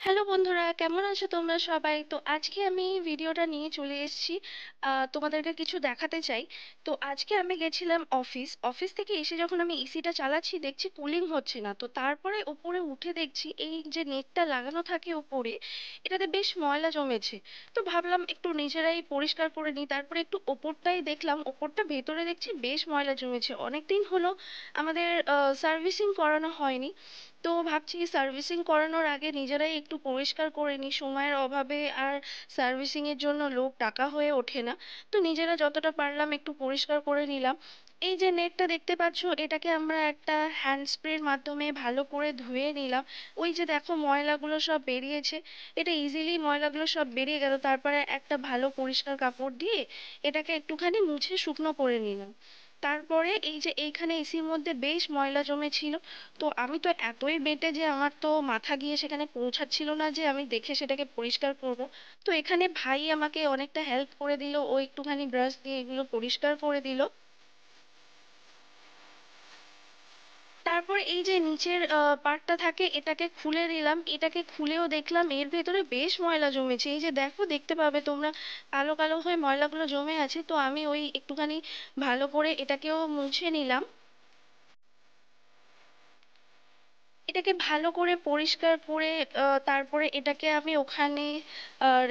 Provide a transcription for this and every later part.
Hello বন্ধুরা, কেমন আছো তোমরা সবাই? তো আজকে আমি ভিডিওটা নিয়ে চলে এসেছি। তোমাদেরকে কিছু দেখাতে চাই। তো আজকে আমি গেছিলাম অফিস থেকে এসে যখন আমি এসিটা চালাচ্ছি দেখছি কুলিং হচ্ছে না। তো তারপরে উপরে উঠে দেখছি এই যে নেটটা লাগানো থাকে উপরে, এটাতে বেশ ময়লা জমেছে। তো ভাবলাম একটু নিজেরাই পরিষ্কার করে নিই। তারপরে একটু ওপরটাই দেখলাম, ওপরটা ভেতরে দেখছি বেশ ময়লা জমেছে। অনেকদিন হলো আমাদের সার্ভিসিং করানো হয়নি। তো ভাবছি সার্ভিসিং করানোর আগে নিজেরাই একটু পরিষ্কার করে নিই, সময়ের অভাবে আর সার্ভিসিং এর জন্য লোক টাকা হয়ে ওঠে না। তো নিজেরা যতটা পারলাম একটু পরিষ্কার করে নিলাম। এই যে নেটটা দেখতে পাচ্ছ, এটাকে আমরা একটা হ্যান্ড স্প্রের মাধ্যমে ভালো করে ধুয়ে নিলাম। ওই যে দেখো ময়লাগুলো সব বেরিয়েছে, এটা ইজিলি ময়লাগুলো সব বেরিয়ে গেল। তারপরে একটা ভালো পরিষ্কার কাপড় দিয়ে এটাকে একটুখানি মুছে শুকনো করে নিলাম। তারপরে এই যে এইখানে এসির মধ্যে বেশ ময়লা জমেছিল। তো আমি তো এতই বেঁটে যে আমার তো মাথা গিয়ে সেখানে পৌঁছাচ্ছিল না যে আমি দেখে সেটাকে পরিষ্কার করব। তো এখানে ভাই আমাকে অনেকটা হেল্প করে দিল, ও একটুখানি ব্রাশ দিয়ে এগুলো পরিষ্কার করে দিল। তারপর এই যে নিচের পার্টটা থাকে এটাকে খুলে নিলাম, এটাকে খুলেও দেখলাম এর ভেতরে বেশ ময়লা জমেছে। এই যে দেখো, দেখতে পাবে তোমরা, কালো কালো হয়ে ময়লাগুলো জমে আছে। তো আমি ওই একটুখানি ভালো করে এটাকেও মুছে নিলাম। এটাকে ভালো করে পরিষ্কার করে তারপরে এটাকে আমি ওখানে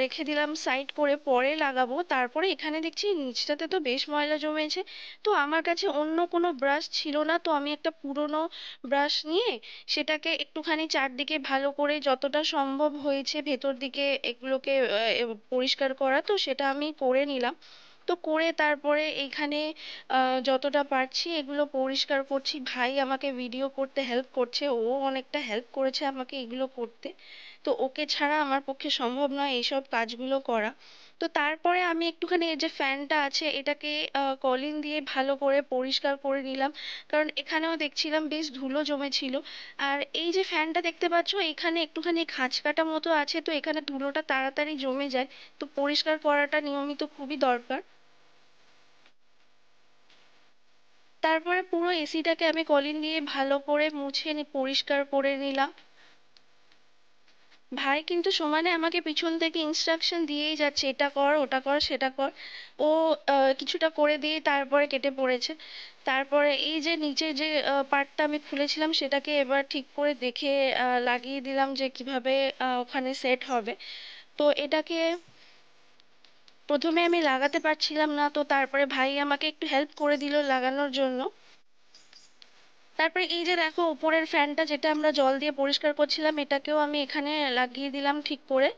রেখে দিলাম সাইড করে, পরে লাগাবো। তারপরে এখানে দেখছি নিচটাতে তো বেশ ময়লা জমেছে। তো আমার কাছে অন্য কোনো ব্রাশ ছিল না, তো আমি একটা পুরোনো ব্রাশ নিয়ে সেটাকে একটুখানি চারদিকে ভালো করে যতটা সম্ভব হয়েছে ভেতর দিকে এগুলোকে পরিষ্কার করা, তো সেটা আমি করে নিলাম। তো করে তারপরে এইখানে যতটা পারছি এগুলো পরিষ্কার করছি। ভাই আমাকে ভিডিও করতে হেল্প করছে, ও অনেকটা হেল্প করেছে আমাকে এগুলো করতে। তো ওকে ছাড়া আমার পক্ষে সম্ভব নয় এইসব কাজগুলো করা। তো তারপরে আমি একটুখানি এই যে ফ্যানটা আছে এটাকে কলিন দিয়ে ভালো করে পরিষ্কার করে নিলাম, কারণ এখানেও দেখছিলাম বেশ ধুলো জমেছিল। আর এই যে ফ্যানটা দেখতে পাচ্ছ, এখানে একটুখানি খাঁজ কাটা মতো আছে, তো এখানে ধুলোটা তাড়াতাড়ি জমে যায়। তো পরিষ্কার করাটা নিয়মিত খুবই দরকার। তারপরে পুরো এসিটাকে আমি কলিন দিয়ে ভালো করে মুছে পরিষ্কার করে নিলাম। ভাই কিন্তু সমানে আমাকে পিছন থেকে ইনস্ট্রাকশন দিয়েই যাচ্ছে, এটা কর, ওটা কর, সেটা কর। ও কিছুটা করে দিয়ে তারপরে কেটে পড়েছে। তারপরে এই যে নিচে যে পার্টটা আমি খুলেছিলাম সেটাকে এবার ঠিক করে দেখে লাগিয়ে দিলাম যে কিভাবে ওখানে সেট হবে। তো এটাকে প্রথমে আমি লাগাতে পারছিলাম না, তো তারপরে ভাই আমাকে একটু হেল্প করে দিল লাগানোর জন্য। তারপরে এই যে দেখো, উপরের ফ্যানটা যেটা আমরা জল দিয়ে পরিষ্কার করছিলাম এটাকেও আমি এখানে লাগিয়ে দিলাম ঠিক করে।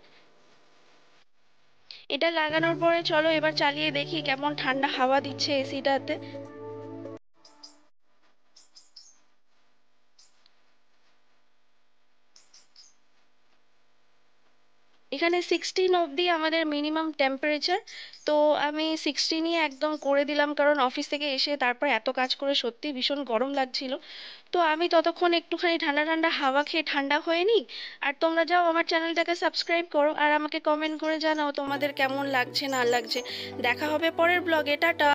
এটা লাগানোর পরে চলো এবার চালিয়ে দেখি কেমন ঠান্ডা হাওয়া দিচ্ছে এসিটাতে। এখানে 16 অবধি আমাদের মিনিমাম টেম্পারেচার। তো আমি 16ই একদম করে দিলাম, কারণ অফিস থেকে এসে তারপর এত কাজ করে সত্যি ভীষণ গরম লাগছিল। তো আমি ততক্ষণ একটুখানি ঠান্ডা ঠান্ডা হাওয়া খেয়ে ঠান্ডা হয়ে নিই। আর তোমরা যাও আমার চ্যানেলটাকে সাবস্ক্রাইব করো আর আমাকে কমেন্ট করে জানাও তোমাদের কেমন লাগছে না লাগছে। দেখা হবে পরের ব্লগে, টাটা।